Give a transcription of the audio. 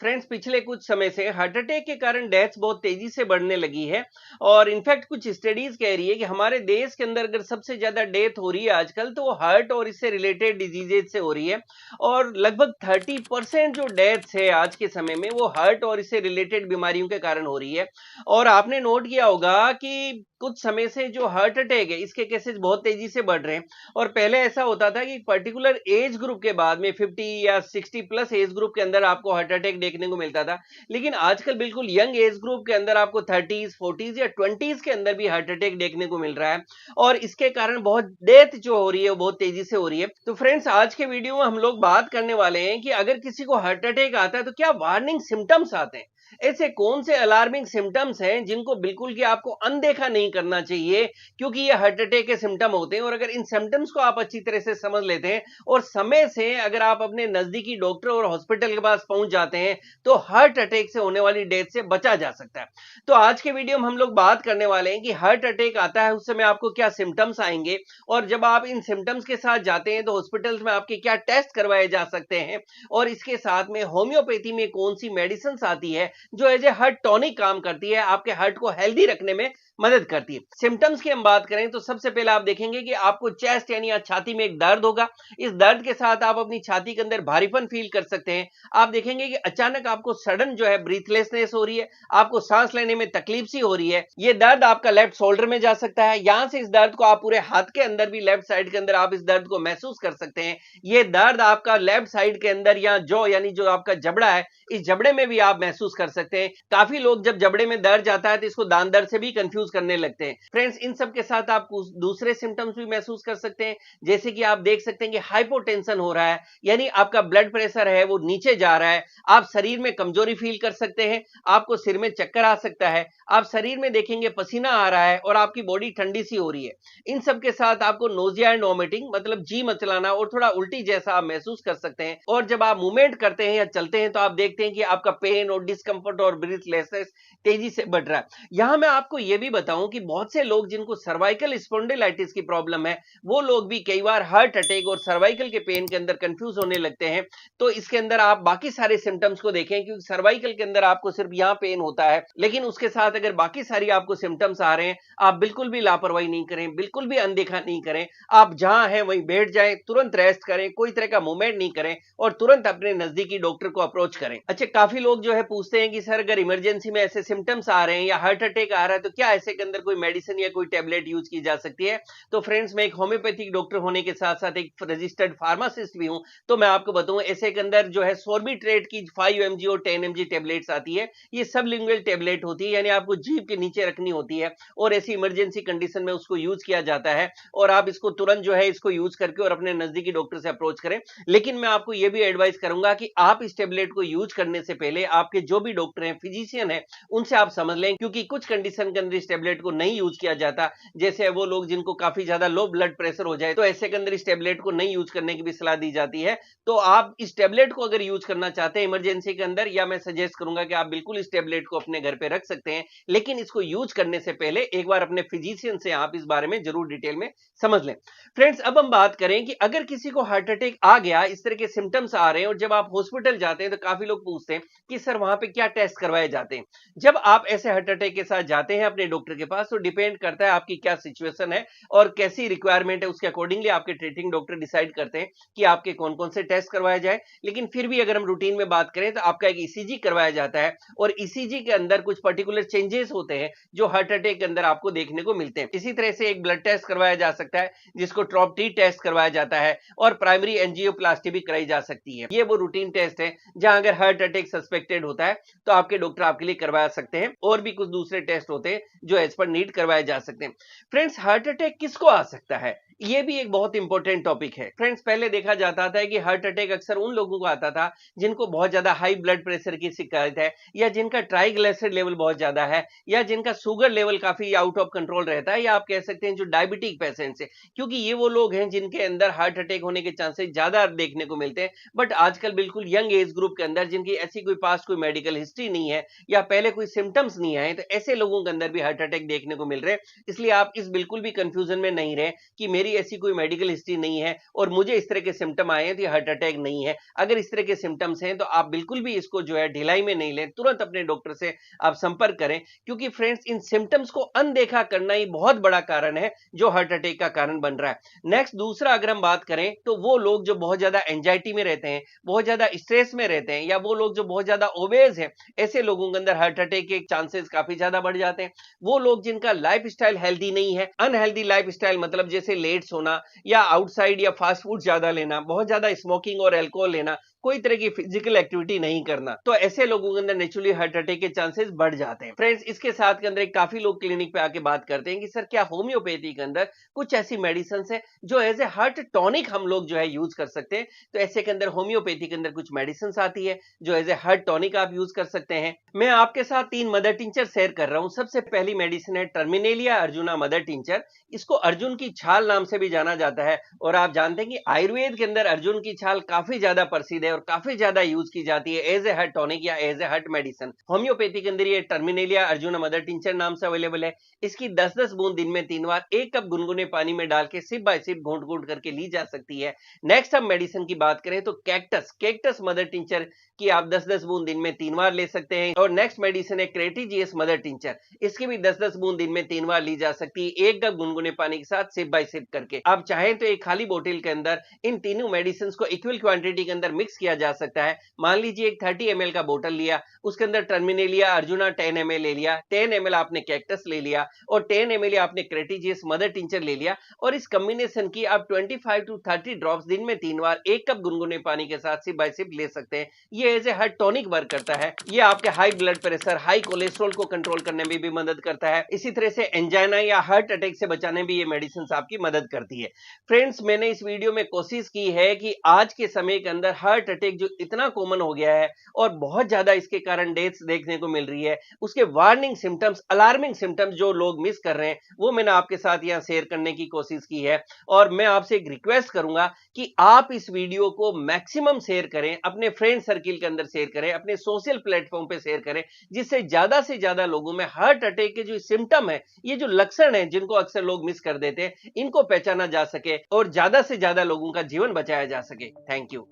Friends, पिछले कुछ समय से हार्ट अटैक के कारण डेथ्स बहुत तेजी से बढ़ने लगी है और इनफैक्ट कुछ स्टडीज कह रही है कि हमारे देश के अंदर अगर सबसे ज्यादा डेथ हो रही है आजकल तो वो हार्ट और इससे रिलेटेड डिजीजेज से हो रही है। और लगभग 30% जो डेथ्स है आज के समय में वो हार्ट और इससे रिलेटेड बीमारियों के कारण हो रही है। और आपने नोट किया होगा कि कुछ समय से जो हार्ट अटैक है इसके केसेस बहुत तेजी से बढ़ रहे हैं। और पहले ऐसा होता था कि पर्टिकुलर एज ग्रुप के बाद में 50 या 60 प्लस एज ग्रुप के अंदर आपको हार्ट अटैक देखने को मिलता था, लेकिन आजकल बिल्कुल यंग एज ग्रुप के अंदर आपको 30s 40s या 20s के अंदर भी हार्ट अटैक देखने को मिल रहा है। और इसके कारण बहुत डेथ जो हो रही है वो बहुत तेजी से हो रही है। तो फ्रेंड्स, आज के वीडियो में हम लोग बात करने वाले हैं कि अगर किसी को हार्ट अटैक आता है तो क्या वार्निंग सिम्टम्स आते हैं, ऐसे कौन से अलार्मिंग सिम्टम्स हैं जिनको बिल्कुल कि आपको अनदेखा नहीं करना चाहिए, क्योंकि ये हार्ट अटैक के सिम्टम होते हैं। और अगर इन सिम्टम्स को आप अच्छी तरह से समझ लेते हैं और समय से अगर आप अपने नजदीकी डॉक्टर और हॉस्पिटल के पास पहुंच जाते हैं तो हार्ट अटैक से होने वाली डेथ से बचा जा सकता है। तो आज के वीडियो में हम लोग बात करने वाले हैं कि हार्ट अटैक आता है उस समय आपको क्या सिम्टम्स आएंगे, और जब आप इन सिम्टम्स के साथ जाते हैं तो हॉस्पिटल्स में आपके क्या टेस्ट करवाए जा सकते हैं, और इसके साथ में होम्योपैथी में कौन सी मेडिसिन आती है जो एज ए हार्ट टॉनिक काम करती है, आपके हार्ट को हेल्दी रखने में मदद करती है। सिम्टम्स की हम बात करें तो सबसे पहले आप देखेंगे कि आपको चेस्ट यानी छाती में एक दर्द होगा। इस दर्द के साथ आप अपनी छाती के अंदर भारीपन फील कर सकते हैं। आप देखेंगे कि अचानक आपको सडन जो है ब्रीथलेसनेस हो रही है, आपको सांस लेने में तकलीफ सी हो रही है। ये दर्द आपका लेफ्ट शोल्डर में जा सकता है, यहां से इस दर्द को आप पूरे हाथ के अंदर भी लेफ्ट साइड के अंदर आप इस दर्द को महसूस कर सकते हैं। ये दर्द आपका लेफ्ट साइड के अंदर या जो यानी जो आपका जबड़ा है इस जबड़े में भी आप महसूस कर सकते हैं। काफी लोग जब जबड़े में दर्द जाता है तो इसको दान दर्द से भी कंफ्यूज करने लगते हैं। फ्रेंड्स, इन सब के साथ आप कुछ दूसरे सिम्टम्स भी महसूस कर सकते हैं, जैसे कि आप देख सकते हैं कि हाइपोटेंशन हो रहा है, यानी आपका ब्लड प्रेशर है वो नीचे जा रहा है। आप शरीर में कमजोरी फील कर सकते हैं, आपको सिर में चक्कर आ सकता है, आप शरीर में देखेंगे पसीना आ रहा है और आपकी बॉडी ठंडी सी हो रही है। इन सब के साथ आपको नोजिया एंड वोमिटिंग मतलब जी मचलाना और थोड़ा उल्टी जैसा आप महसूस कर सकते हैं। और जब आप मूवमेंट करते हैं या चलते हैं तो आप देखते हैं कि आपका पेन और डिस्कंफर्ट और ब्रीथलेसनेस तेजी से बढ़ रहा है। यहां मैं आपको यह भी बताऊं कि बहुत से लोग जिनको सर्वाइकल स्पॉन्डिलाइटिस की प्रॉब्लम है वो लोग भी कई बार हार्ट अटैक और सर्वाइकल के पेन के अंदर कंफ्यूज होने लगते हैं। तो इसके अंदर आप बाकी सारे सिम्टम्स को देखें, क्योंकि सर्वाइकल के अंदर आपको सिर्फ यहां पेन होता है, लेकिन उसके साथ अगर बाकी सारी आपको सिम्टम्स आ रहे हैं, आप बिल्कुल भी लापरवाही नहीं करें, बिल्कुल भी अनदेखा नहीं करें। आप जहां हैं वहीं बैठ जाएं, तुरंत रेस्ट करें, कोई तरह का मूवमेंट नहीं करें और तुरंत अपने नजदीकी डॉक्टर को अप्रोच करें। अच्छा, काफी लोग जो है पूछते हैं कि सर अगर इमरजेंसी में ऐसे सिम्टम्स आ रहे हैं या हार्ट अटैक आ रहा है तो क्या ऐसे के अंदर कोई मेडिसिन या कोई टेबलेट यूज की जा सकती है। तो फ्रेंड्स, मैं एक होम्योपैथिक डॉक्टर होने के साथ साथ एक रजिस्टर्ड फार्मासिस्ट भी हूं, तो मैं आपको बताऊं ऐसे के अंदर जो है सोर्बिट्रेट की 5 mg और 10 mg टेबलेट्स आती है। ये सबलिंगुअल टेबलेट होती है, यानी आपको जीभ के नीचे रखनी होती है और ऐसी इमरजेंसी कंडीशन में उसको यूज किया जाता है। और आप इसको तुरंत जो है इसको यूज करके और अपने नजदीकी डॉक्टर से अप्रोच करें। लेकिन मैं आपको यह भी एडवाइस करूंगा कि आप इस टेबलेट को यूज करने से पहले आपके जो भी डॉक्टर हैं, फिजिशियन है, उनसे आप समझ लें, क्योंकि कुछ कंडीशन के अंदर इस टेबलेट को नहीं यूज किया जाता। जैसे वो लोग जिनको काफी ज्यादा लो ब्लड प्रेशर हो जाए तो ऐसे के अंदर इस टेबलेट को नहीं यूज करने की भी सलाह दी जाती है। तो आप इस टेबलेट को अगर यूज करना चाहते हैं इमरजेंसी के अंदर, या मैं सजेस्ट करूंगा कि आप बिल्कुल इस टेबलेट को अपने घर पे रख सकते हैं, लेकिन इसको यूज करने से पहले एक बार अपने फिजिशियन से आप इस बारे में जरूर डिटेल में समझ लें। फ्रेंड्स, अब हम बात करें कि अगर किसी को हार्ट अटैक आ गया, इस तरह के सिम्टम्स आ रहे हैं और जब आप हॉस्पिटल जाते हैं तो काफी लोग पूछते हैं कि सर वहां पे क्या टेस्ट करवाए जाते हैं। जब आप ऐसे हार्ट अटैक के साथ जाते हैं अपने डॉक्टर के पास तो डिपेंड करता है आपकी क्या सिचुएशन है और कैसी रिक्वायरमेंट है, उसके अकॉर्डिंगली आपके ट्रीटिंग डॉक्टर डिसाइड करते हैं कि आपके कौन कौन से टेस्ट करवाए जाए। लेकिन फिर भी अगर हम रूटीन में बात करें तो आपका एक ईसीजी करवाया जाता है और ईसीजी के अंदर कुछ पर्टिकुलर चेंजेस होते हैं जो हार्ट अटैक के अंदर आपको देखने को मिलते हैं। इसी तरह से एक ब्लड टेस्ट करवाया जा सकता है जिसको ट्रॉप टी टेस्ट करवाया जाता है, और प्राइमरी एंजियोप्लास्टी भी कराई जा सकती है। ये वो रूटीन टेस्ट है जहां अगर हार्ट अटैक सस्पेक्टेड होता है तो आपके डॉक्टर आपके लिए करवा सकते हैं, और भी कुछ दूसरे टेस्ट होते हैं जो एज पर नीड करवाए जा सकते हैं। फ्रेंड्स, हार्ट अटैक किसको आ सकता है, ये भी एक बहुत इंपॉर्टेंट टॉपिक है। फ्रेंड्स, पहले देखा जाता था कि हार्ट अटैक अक्सर उन लोगों को आता था जिनको बहुत ज्यादा हाई ब्लड प्रेशर की शिकायत है, या जिनका ट्राइग्लिसराइड लेवल बहुत ज्यादा है, या जिनका शुगर लेवल काफी आउट ऑफ कंट्रोल रहता है, या आप कह सकते हैं जो डायबिटिक पेशेंट्स है, क्योंकि ये वो लोग हैं जिनके अंदर हार्ट अटैक होने के चांसेस ज्यादा देखने को मिलते हैं। बट आजकल बिल्कुल यंग एज ग्रुप के अंदर जिनकी ऐसी कोई पास्ट कोई मेडिकल हिस्ट्री नहीं है या पहले कोई सिम्टम्स नहीं आए, तो ऐसे लोगों के अंदर भी हार्ट अटैक देखने को मिल रहे हैं। इसलिए आप इस बिल्कुल भी कंफ्यूजन में नहीं रहे कि मेरी मेरी ऐसी कोई मेडिकल हिस्ट्री नहीं है और मुझे इस तरह के सिम्टम आए हैं तो ये हार्ट अटैक नहीं है। अगर इस तरह के सिम्टम्स हैं तो आप बिल्कुल भी इसको जो है ढिलाई में नहीं लें, तुरंत अपने डॉक्टर से आप संपर्क करें, क्योंकि फ्रेंड्स इन सिम्टम्स को अनदेखा करना ही बहुत बड़ा कारण है जो हार्ट अटैक का कारण बन रहा है। नेक्स्ट दूसरा अगर हम बात करें तो वो लोग जो बहुत ज्यादा एंजाइटी में रहते हैं, बहुत ज्यादा स्ट्रेस में रहते हैं, या वो लोग जो बहुत ज्यादा ओबेज हैं, ऐसे लोगों के अंदर हार्ट अटैक के चांसेस काफी ज्यादा बढ़ जाते हैं। वो लोग जिनका लाइफस्टाइल हेल्दी नहीं है, अनहेल्दी लाइफस्टाइल मतलब जैसे लेट सोना या आउटसाइड या फास्ट फूड ज्यादा लेना, बहुत ज्यादा स्मोकिंग और अल्कोहल लेना, कोई तरह की फिजिकल एक्टिविटी नहीं करना, तो ऐसे लोगों के अंदर नेचुरली हार्ट अटैक के चांसेस बढ़ जाते हैं। फ्रेंड्स, इसके साथ के अंदर काफी लोग क्लिनिक पे आके बात करते हैं कि सर क्या होम्योपैथी के अंदर कुछ ऐसी मेडिसिन है जो एज ए हार्ट टॉनिक हम लोग जो है यूज कर सकते हैं। तो ऐसे के अंदर होम्योपैथी के अंदर कुछ मेडिसिन आती है जो एज ए हार्ट टॉनिक आप यूज कर सकते हैं। मैं आपके साथ 3 मदर टिंचर शेयर कर रहा हूं। सबसे पहली मेडिसिन है टर्मिनेलिया अर्जुना मदर टिंचर। इसको अर्जुन की छाल नाम से भी जाना जाता है, और आप जानते हैं कि आयुर्वेद के अंदर अर्जुन की छाल काफी ज्यादा प्रसिद्ध है और काफी ज्यादा यूज की जाती है एज ए हार्ट टॉनिक या as a heart medicine. Homeopathy के अंदर ये टर्मिनेलिया अर्जुना मदर टिंचर नाम से अवेलेबल है। इसकी 10-10 बूंद दिन में 3 बार 1 कप गुनगुने पानी में डाल के सिप बाय सिप घूंट घूंट करके ली जा सकती है। नेक्स्ट हम मेडिसिन की बात करें तो कैक्टस मदर टिंचर की आप 10-10 बूंद दिन में 3 बार ले सकते हैं। और नेक्स्ट मेडिसिन है क्रेटिजियस मदर टिंचर। इसकी भी 10-10 बूंद दिन में 3 बार ली जा सकती है 1 कप गुनगुने पानी के साथ सिप बाय सिप करके। आप चाहें तो एक खाली बोतल के अंदर इन तीनों मेडिसिन को इक्वल क्वांटिटी के अंदर मिक्स किया जा सकता है। मान लीजिए एक 30 ml का बोतल लिया, उसके अंदर टर्मिनेलिया अर्जुना 10 ml ले लिया, 10 ml आपने कैक्टस ले लिया और 10 ml आपने क्रेटिजियस मदर टिंचर ले लिया, और इस कॉम्बिनेशन की आप 25 to 30 ड्रॉप्स दिन में 3 बार 1 कप गुनगुने पानी के साथ सिप बाय सिप ले सकते हैं। ये as a heart tonic work करता है। ये आपके high blood pressure, high cholesterol को कंट्रोल करने में भी मदद करता है। इसी तरह से एंजाइना या हार्ट अटैक से बचाने भी ये मेडिसिन आपकी मदद करती है। फ्रेंड्स, मैंने इस वीडियो में कोशिश की है कि आज के समय के अंदर हार्ट अटैक जो इतना कॉमन हो गया है और बहुत ज्यादा इसके कारण डेथ्स देखने को मिल रही है, उसके वार्निंग सिम्टम्स, अलार्मिंग सिम्टम्स जो लोग मिस कर रहे हैं, वो मैंने आपके साथ यहाँ शेयर करने की कोशिश की है। और मैं आपसे एक रिक्वेस्ट करूंगा कि आप इस वीडियो को मैक्सिमम शेयर करें, अपने फ्रेंड सर्किल के अंदर शेयर करें, अपने सोशल प्लेटफॉर्म पे शेयर करें, जिससे ज्यादा से ज्यादा लोगों में हार्ट अटैक के जो सिम्टम है, ये जो लक्षण है जिनको अक्सर लोग मिस कर देते हैं, इनको पहचाना जा सके और ज्यादा से ज्यादा लोगों का जीवन बचाया जा सके। Thank you.